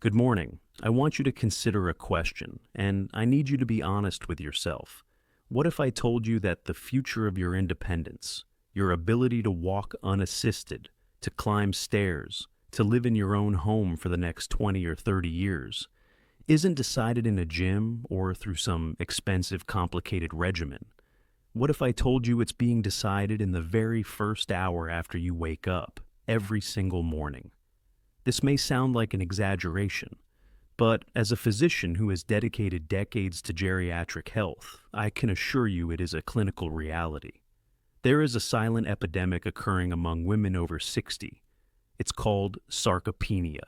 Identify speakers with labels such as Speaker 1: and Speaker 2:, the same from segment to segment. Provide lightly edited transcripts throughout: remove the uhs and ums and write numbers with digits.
Speaker 1: Good morning. I want you to consider a question, and I need you to be honest with yourself. What if I told you that the future of your independence, your ability to walk unassisted, to climb stairs, to live in your own home for the next 20 or 30 years, isn't decided in a gym or through some expensive, complicated regimen? What if I told you it's being decided in the very first hour after you wake up, every single morning? This may sound like an exaggeration, but as a physician who has dedicated decades to geriatric health, I can assure you it is a clinical reality. There is a silent epidemic occurring among women over 60. It's called sarcopenia.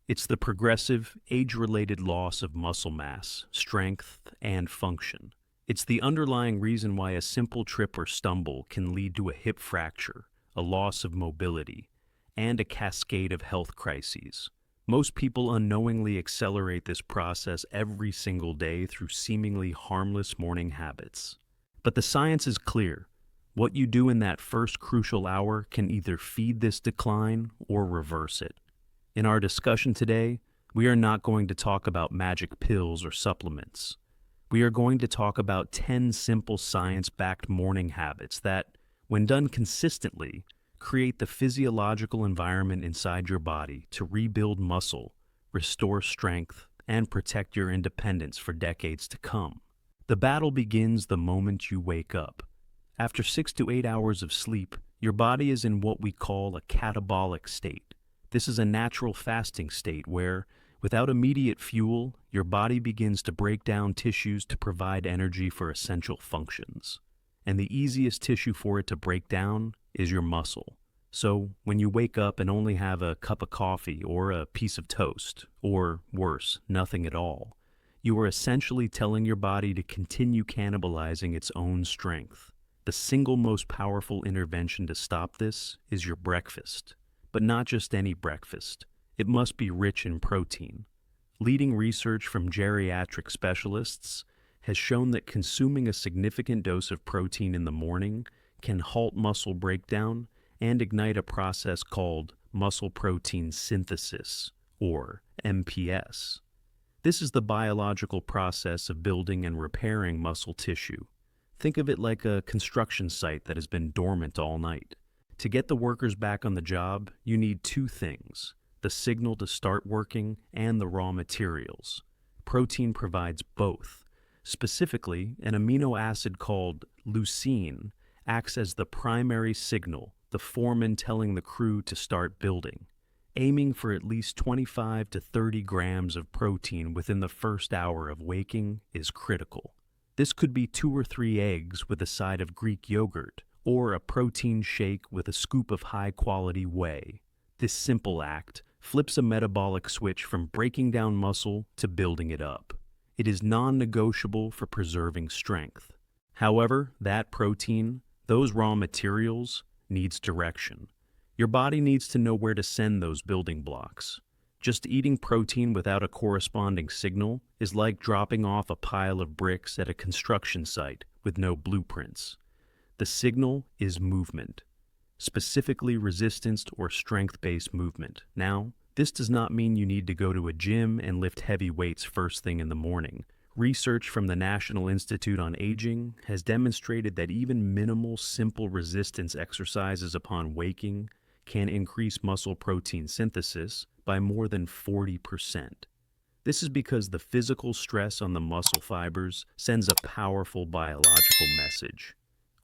Speaker 1: It's the progressive, age-related loss of muscle mass, strength, and function. It's the underlying reason why a simple trip or stumble can lead to a hip fracture, a loss of mobility, and a cascade of health crises. Most people unknowingly accelerate this process every single day through seemingly harmless morning habits. But the science is clear. What you do in that first crucial hour can either feed this decline or reverse it. In our discussion today, we are not going to talk about magic pills or supplements. We are going to talk about 10 simple science-backed morning habits that, when done consistently, create the physiological environment inside your body to rebuild muscle, restore strength, and protect your independence for decades to come. The battle begins the moment you wake up. After 6 to 8 hours of sleep, your body is in what we call a catabolic state. This is a natural fasting state where, without immediate fuel, your body begins to break down tissues to provide energy for essential functions. And the easiest tissue for it to break down is your muscle. So when you wake up and only have a cup of coffee or a piece of toast, or worse, nothing at all, you are essentially telling your body to continue cannibalizing its own strength. The single most powerful intervention to stop this is your breakfast. But not just any breakfast. It must be rich in protein. Leading research from geriatric specialists has shown that consuming a significant dose of protein in the morning can halt muscle breakdown and ignite a process called muscle protein synthesis, or MPS. This is the biological process of building and repairing muscle tissue. Think of it like a construction site that has been dormant all night. To get the workers back on the job, you need two things: the signal to start working and the raw materials. Protein provides both. Specifically, an amino acid called leucine acts as the primary signal, the foreman telling the crew to start building. Aiming for at least 25 to 30 grams of protein within the first hour of waking is critical. This could be 2 or 3 eggs with a side of Greek yogurt, or a protein shake with a scoop of high-quality whey. This simple act flips a metabolic switch from breaking down muscle to building it up. It is non-negotiable for preserving strength. However, that protein, those raw materials, needs direction. Your body needs to know where to send those building blocks. Just eating protein without a corresponding signal is like dropping off a pile of bricks at a construction site with no blueprints. The signal is movement, specifically resistance or strength-based movement. Now, this does not mean you need to go to a gym and lift heavy weights first thing in the morning. Research from the National Institute on Aging has demonstrated that even minimal, simple resistance exercises upon waking can increase muscle protein synthesis by more than 40%. This is because the physical stress on the muscle fibers sends a powerful biological message.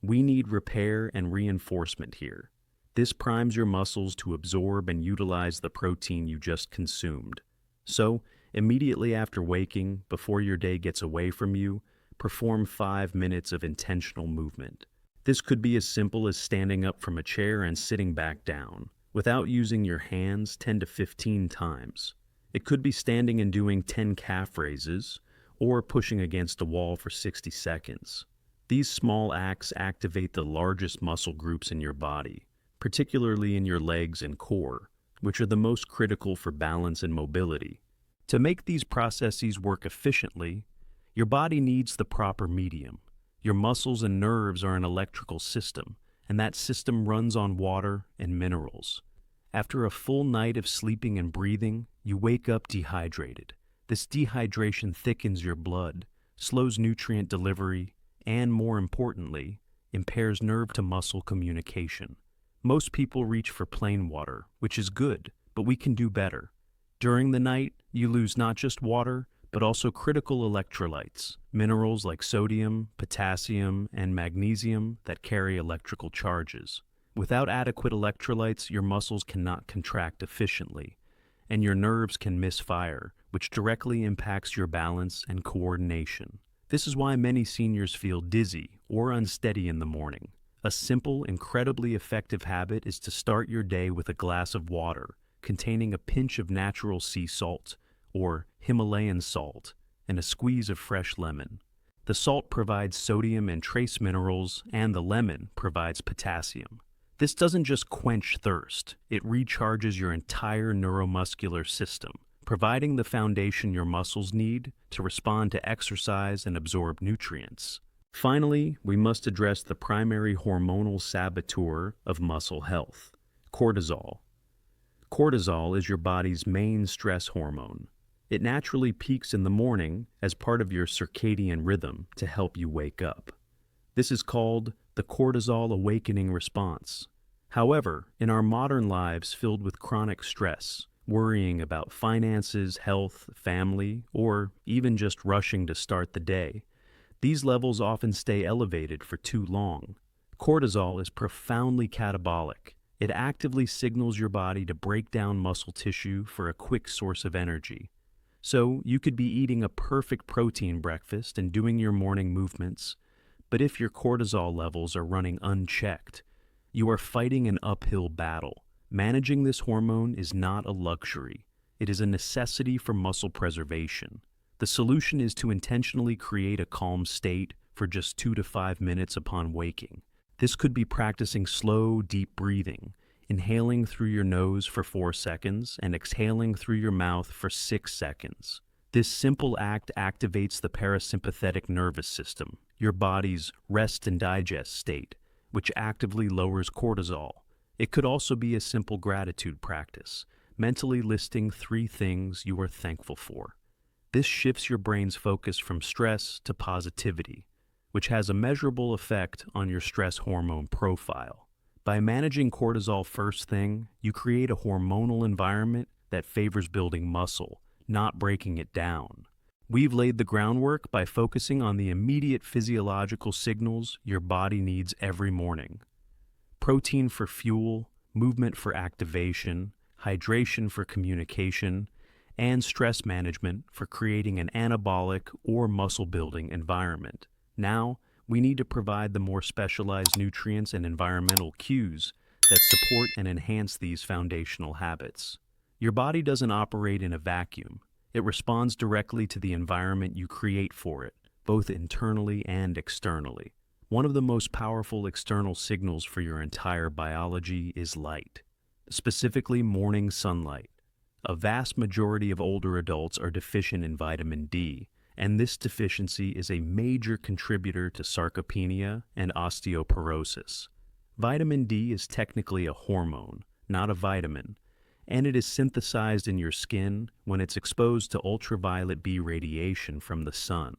Speaker 1: We need repair and reinforcement here. This primes your muscles to absorb and utilize the protein you just consumed. So, immediately after waking, before your day gets away from you, perform 5 minutes of intentional movement. This could be as simple as standing up from a chair and sitting back down, without using your hands 10 to 15 times. It could be standing and doing 10 calf raises, or pushing against a wall for 60 seconds. These small acts activate the largest muscle groups in your body, particularly in your legs and core, which are the most critical for balance and mobility. To make these processes work efficiently, your body needs the proper medium. Your muscles and nerves are an electrical system, and that system runs on water and minerals. After a full night of sleeping and breathing, you wake up dehydrated. This dehydration thickens your blood, slows nutrient delivery, and more importantly, impairs nerve-to-muscle communication. Most people reach for plain water, which is good, but we can do better. During the night, you lose not just water, but also critical electrolytes, minerals like sodium, potassium, and magnesium that carry electrical charges. Without adequate electrolytes, your muscles cannot contract efficiently, and your nerves can misfire, which directly impacts your balance and coordination. This is why many seniors feel dizzy or unsteady in the morning. A simple, incredibly effective habit is to start your day with a glass of water containing a pinch of natural sea salt, or Himalayan salt, and a squeeze of fresh lemon. The salt provides sodium and trace minerals, and the lemon provides potassium. This doesn't just quench thirst, it recharges your entire neuromuscular system, providing the foundation your muscles need to respond to exercise and absorb nutrients. Finally, we must address the primary hormonal saboteur of muscle health: cortisol. Cortisol is your body's main stress hormone. It naturally peaks in the morning as part of your circadian rhythm to help you wake up. This is called the cortisol awakening response. However, in our modern lives filled with chronic stress, worrying about finances, health, family, or even just rushing to start the day, these levels often stay elevated for too long. Cortisol is profoundly catabolic. It actively signals your body to break down muscle tissue for a quick source of energy. So you could be eating a perfect protein breakfast and doing your morning movements, but if your cortisol levels are running unchecked, you are fighting an uphill battle. Managing this hormone is not a luxury. It is a necessity for muscle preservation. The solution is to intentionally create a calm state for just 2 to 5 minutes upon waking. This could be practicing slow, deep breathing, inhaling through your nose for 4 seconds and exhaling through your mouth for 6 seconds. This simple act activates the parasympathetic nervous system, your body's rest and digest state, which actively lowers cortisol. It could also be a simple gratitude practice, mentally listing 3 things you are thankful for. This shifts your brain's focus from stress to positivity, which has a measurable effect on your stress hormone profile. By managing cortisol first thing, you create a hormonal environment that favors building muscle, not breaking it down. We've laid the groundwork by focusing on the immediate physiological signals your body needs every morning: protein for fuel, movement for activation, hydration for communication, and stress management for creating an anabolic or muscle-building environment. Now, we need to provide the more specialized nutrients and environmental cues that support and enhance these foundational habits. Your body doesn't operate in a vacuum. It responds directly to the environment you create for it, both internally and externally. One of the most powerful external signals for your entire biology is light, specifically morning sunlight. A vast majority of older adults are deficient in vitamin D, and this deficiency is a major contributor to sarcopenia and osteoporosis. Vitamin D is technically a hormone, not a vitamin, and it is synthesized in your skin when it's exposed to ultraviolet B radiation from the sun.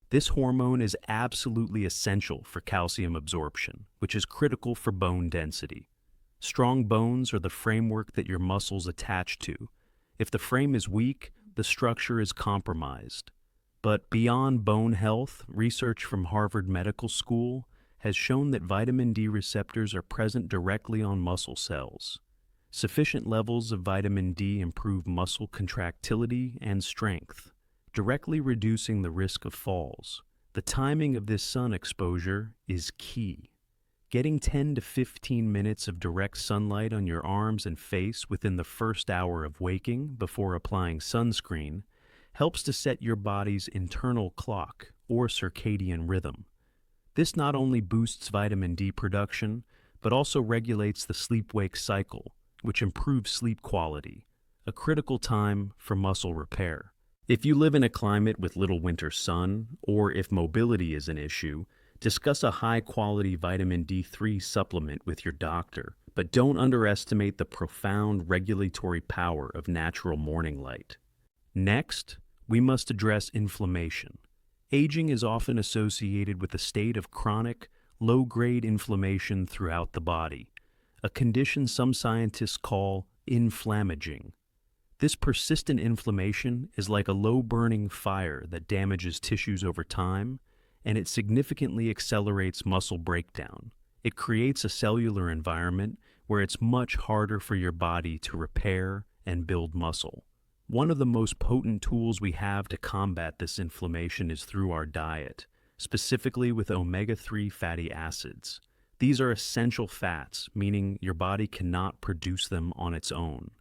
Speaker 1: This hormone is absolutely essential for calcium absorption, which is critical for bone density. Strong bones are the framework that your muscles attach to. If the frame is weak, the structure is compromised. But beyond bone health, research from Harvard Medical School has shown that vitamin D receptors are present directly on muscle cells. Sufficient levels of vitamin D improve muscle contractility and strength, directly reducing the risk of falls. The timing of this sun exposure is key. Getting 10 to 15 minutes of direct sunlight on your arms and face within the first hour of waking before applying sunscreen helps to set your body's internal clock or circadian rhythm. This not only boosts vitamin D production, but also regulates the sleep-wake cycle, which improves sleep quality, a critical time for muscle repair. If you live in a climate with little winter sun, or if mobility is an issue, discuss a high-quality vitamin D3 supplement with your doctor but don't underestimate the profound regulatory power of natural morning light. Next, we must address inflammation. Aging is often associated with a state of chronic, low-grade inflammation throughout the body, a condition some scientists call inflammaging. This persistent inflammation is like a low-burning fire that damages tissues over time, and it significantly accelerates muscle breakdown. It creates a cellular environment where it's much harder for your body to repair and build muscle. One of the most potent tools we have to combat this inflammation is through our diet, specifically with omega-3 fatty acids. These are essential fats, meaning your body cannot produce them on its own.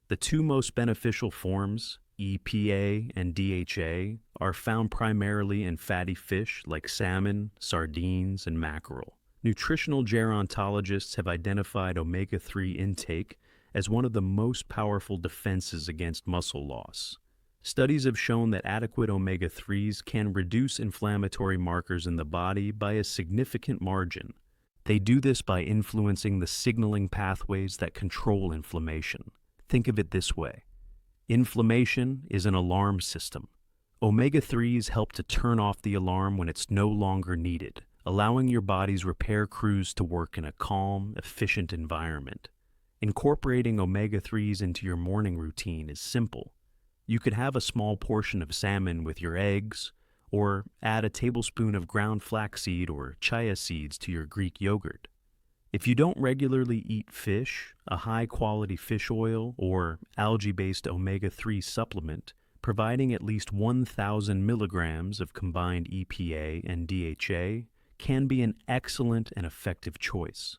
Speaker 1: The two most beneficial forms, EPA and DHA, are found primarily in fatty fish like salmon, sardines, and mackerel. Nutritional gerontologists have identified omega-3 intake as one of the most powerful defenses against muscle loss. Studies have shown that adequate omega-3s can reduce inflammatory markers in the body by a significant margin. They do this by influencing the signaling pathways that control inflammation. Think of it this way. Inflammation is an alarm system. Omega-3s help to turn off the alarm when it's no longer needed, allowing your body's repair crews to work in a calm, efficient environment. Incorporating omega-3s into your morning routine is simple. You could have a small portion of salmon with your eggs, or add a tablespoon of ground flaxseed or chia seeds to your Greek yogurt. If you don't regularly eat fish, a high-quality fish oil or algae-based omega-3 supplement, providing at least 1,000 milligrams of combined EPA and DHA can be an excellent and effective choice.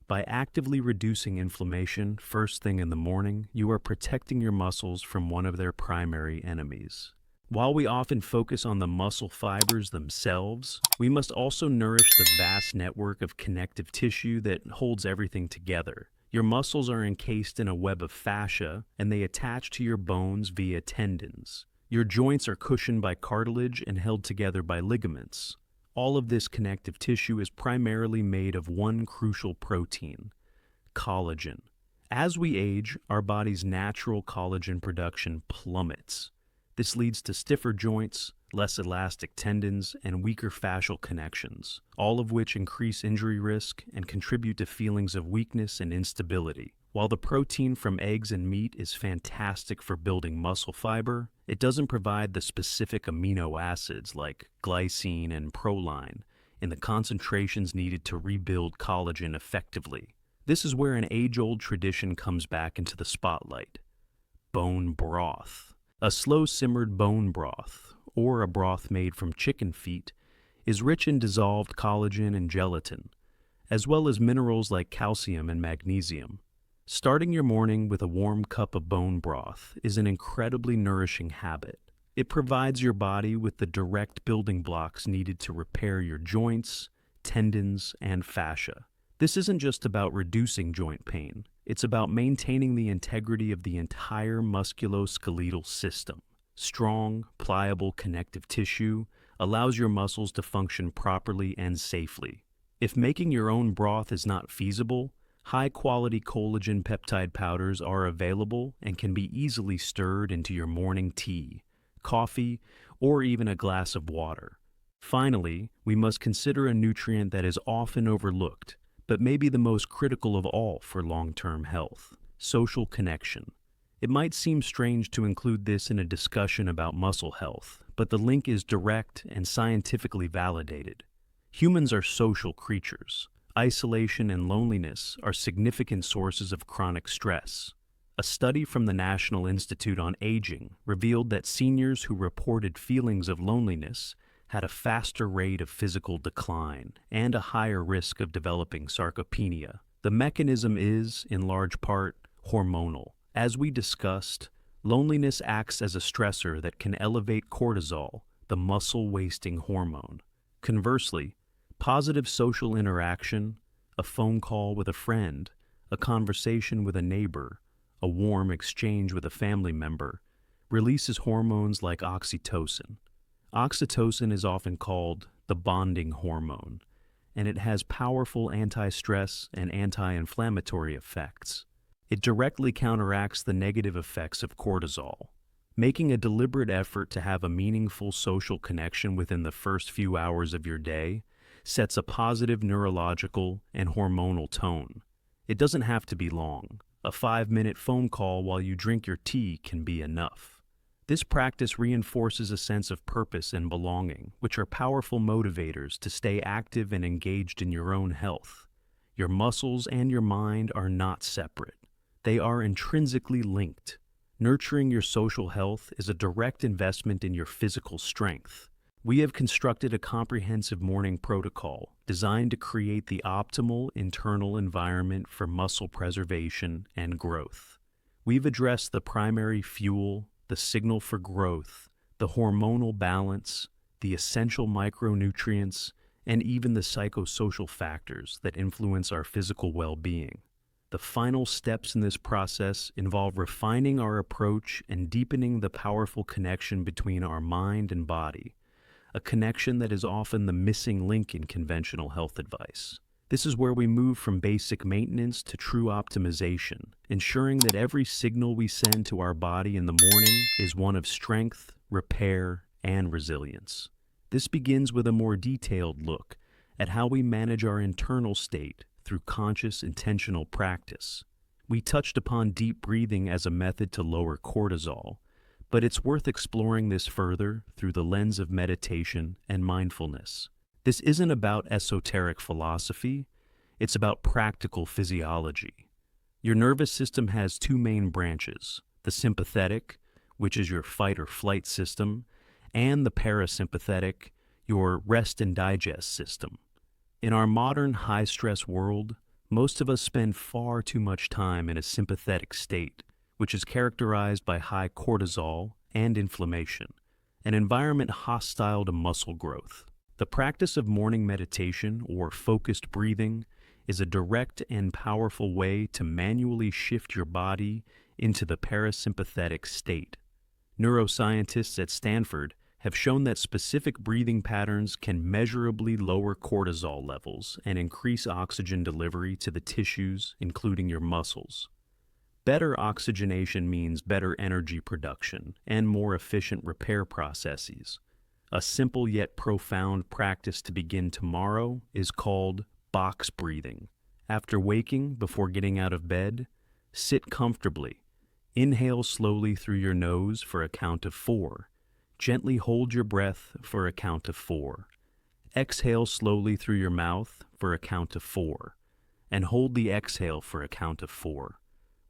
Speaker 1: By actively reducing inflammation first thing in the morning, you are protecting your muscles from one of their primary enemies. While we often focus on the muscle fibers themselves, we must also nourish the vast network of connective tissue that holds everything together. Your muscles are encased in a web of fascia, and they attach to your bones via tendons. Your joints are cushioned by cartilage and held together by ligaments. All of this connective tissue is primarily made of one crucial protein, collagen. As we age, our body's natural collagen production plummets. This leads to stiffer joints, less elastic tendons, and weaker fascial connections, all of which increase injury risk and contribute to feelings of weakness and instability. While the protein from eggs and meat is fantastic for building muscle fiber, it doesn't provide the specific amino acids like glycine and proline in the concentrations needed to rebuild collagen effectively. This is where an age-old tradition comes back into the spotlight: bone broth. A slow-simmered bone broth, or a broth made from chicken feet, is rich in dissolved collagen and gelatin, as well as minerals like calcium and magnesium. Starting your morning with a warm cup of bone broth is an incredibly nourishing habit. It provides your body with the direct building blocks needed to repair your joints, tendons, and fascia. This isn't just about reducing joint pain. It's about maintaining the integrity of the entire musculoskeletal system. Strong, pliable connective tissue allows your muscles to function properly and safely. If making your own broth is not feasible, high-quality collagen peptide powders are available and can be easily stirred into your morning tea, coffee, or even a glass of water. Finally, we must consider a nutrient that is often overlooked, but may be the most critical of all for long-term health: social connection. It might seem strange to include this in a discussion about muscle health, but the link is direct and scientifically validated. Humans are social creatures. Isolation and loneliness are significant sources of chronic stress. A study from the National Institute on Aging revealed that seniors who reported feelings of loneliness had a faster rate of physical decline and a higher risk of developing sarcopenia. The mechanism is, in large part, hormonal. As we discussed, loneliness acts as a stressor that can elevate cortisol, the muscle-wasting hormone. Conversely, positive social interaction, a phone call with a friend, a conversation with a neighbor, a warm exchange with a family member, releases hormones like oxytocin. Oxytocin is often called the bonding hormone, and it has powerful anti-stress and anti-inflammatory effects. It directly counteracts the negative effects of cortisol. Making a deliberate effort to have a meaningful social connection within the first few hours of your day sets a positive neurological and hormonal tone. It doesn't have to be long. A 5-minute phone call while you drink your tea can be enough. This practice reinforces a sense of purpose and belonging, which are powerful motivators to stay active and engaged in your own health. Your muscles and your mind are not separate. They are intrinsically linked. Nurturing your social health is a direct investment in your physical strength. We have constructed a comprehensive morning protocol designed to create the optimal internal environment for muscle preservation and growth. We've addressed the primary fuel, the signal for growth, the hormonal balance, the essential micronutrients, and even the psychosocial factors that influence our physical well-being. The final steps in this process involve refining our approach and deepening the powerful connection between our mind and body, a connection that is often the missing link in conventional health advice. This is where we move from basic maintenance to true optimization, ensuring that every signal we send to our body in the morning is one of strength, repair, and resilience. This begins with a more detailed look at how we manage our internal state through conscious, intentional practice. We touched upon deep breathing as a method to lower cortisol, but it's worth exploring this further through the lens of meditation and mindfulness. This isn't about esoteric philosophy, it's about practical physiology. Your nervous system has two main branches, the sympathetic, which is your fight or flight system, and the parasympathetic, your rest and digest system. In our modern high-stress world, most of us spend far too much time in a sympathetic state, which is characterized by high cortisol and inflammation, an environment hostile to muscle growth. The practice of morning meditation or focused breathing is a direct and powerful way to manually shift your body into the parasympathetic state. Neuroscientists at Stanford have shown that specific breathing patterns can measurably lower cortisol levels and increase oxygen delivery to the tissues, including your muscles. Better oxygenation means better energy production and more efficient repair processes. A simple yet profound practice to begin tomorrow is called box breathing. After waking, before getting out of bed, sit comfortably. Inhale slowly through your nose for a count of 4. Gently hold your breath for a count of 4. Exhale slowly through your mouth for a count of 4. And hold the exhale for a count of 4.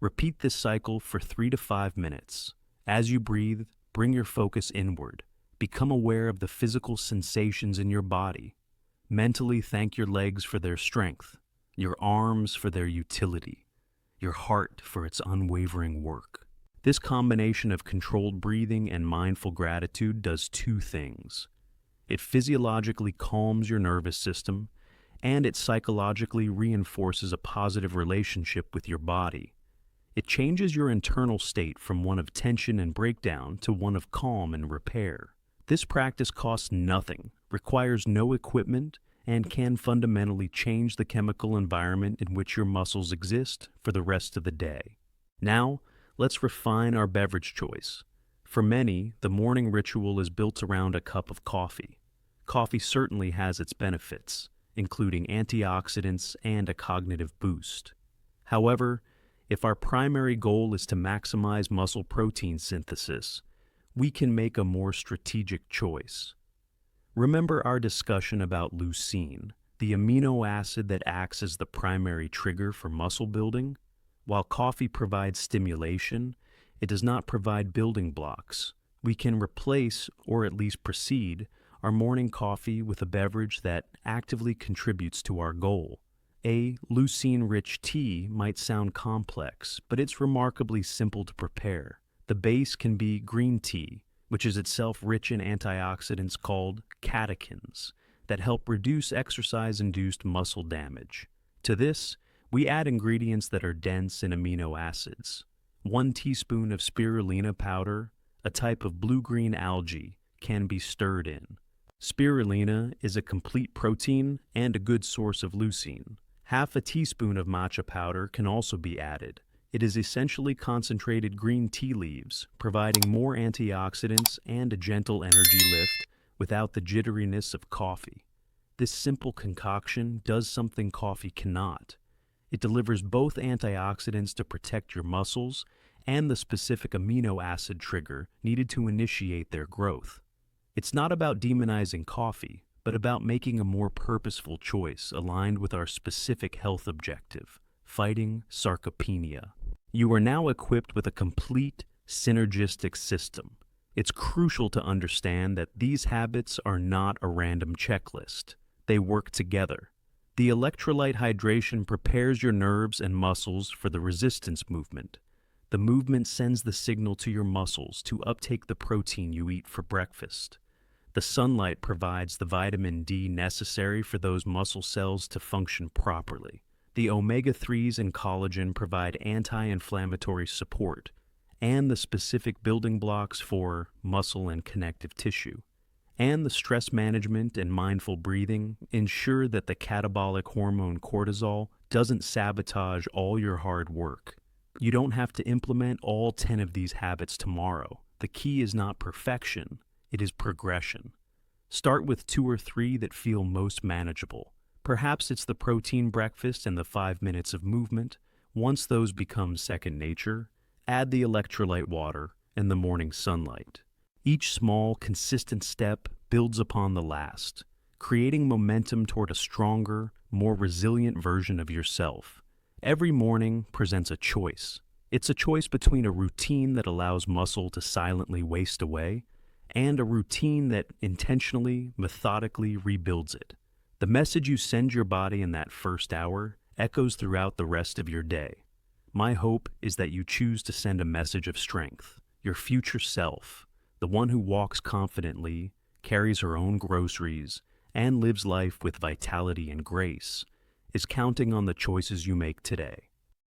Speaker 1: Repeat this cycle for 3 to 5 minutes. As you breathe, bring your focus inward. Become aware of the physical sensations in your body. Mentally thank your legs for their strength, your arms for their utility, your heart for its unwavering work. This combination of controlled breathing and mindful gratitude does two things. It physiologically calms your nervous system, and it psychologically reinforces a positive relationship with your body. It changes your internal state from one of tension and breakdown to one of calm and repair. This practice costs nothing, requires no equipment, and can fundamentally change the chemical environment in which your muscles exist for the rest of the day. Now, let's refine our beverage choice. For many, the morning ritual is built around a cup of coffee. Coffee certainly has its benefits, including antioxidants and a cognitive boost. However, if our primary goal is to maximize muscle protein synthesis, we can make a more strategic choice. Remember our discussion about leucine, the amino acid that acts as the primary trigger for muscle building? While coffee provides stimulation, it does not provide building blocks. We can replace, or at least precede, our morning coffee with a beverage that actively contributes to our goal. A leucine-rich tea might sound complex, but it's remarkably simple to prepare. The base can be green tea, which is itself rich in antioxidants called catechins that help reduce exercise-induced muscle damage. To this, we add ingredients that are dense in amino acids. 1 teaspoon of spirulina powder, a type of blue-green algae, can be stirred in. Spirulina is a complete protein and a good source of leucine. Half a teaspoon of matcha powder can also be added. It is essentially concentrated green tea leaves, providing more antioxidants and a gentle energy lift without the jitteriness of coffee. This simple concoction does something coffee cannot. It delivers both antioxidants to protect your muscles and the specific amino acid trigger needed to initiate their growth. It's not about demonizing coffee, but about making a more purposeful choice aligned with our specific health objective, fighting sarcopenia. You are now equipped with a complete synergistic system. It's crucial to understand that these habits are not a random checklist. They work together. The electrolyte hydration prepares your nerves and muscles for the resistance movement. The movement sends the signal to your muscles to uptake the protein you eat for breakfast. The sunlight provides the vitamin D necessary for those muscle cells to function properly. The omega-3s and collagen provide anti-inflammatory support and the specific building blocks for muscle and connective tissue. And the stress management and mindful breathing ensure that the catabolic hormone cortisol doesn't sabotage all your hard work. You don't have to implement all 10 of these habits tomorrow. The key is not perfection, it is progression. Start with 2 or 3 that feel most manageable. Perhaps it's the protein breakfast and the 5 minutes of movement. Once those become second nature, add the electrolyte water and the morning sunlight. Each small, consistent step builds upon the last, creating momentum toward a stronger, more resilient version of yourself. Every morning presents a choice. It's a choice between a routine that allows muscle to silently waste away and a routine that intentionally, methodically rebuilds it. The message you send your body in that first hour echoes throughout the rest of your day. My hope is that you choose to send a message of strength. Your future self, the one who walks confidently, carries her own groceries, and lives life with vitality and grace, is counting on the choices you make today.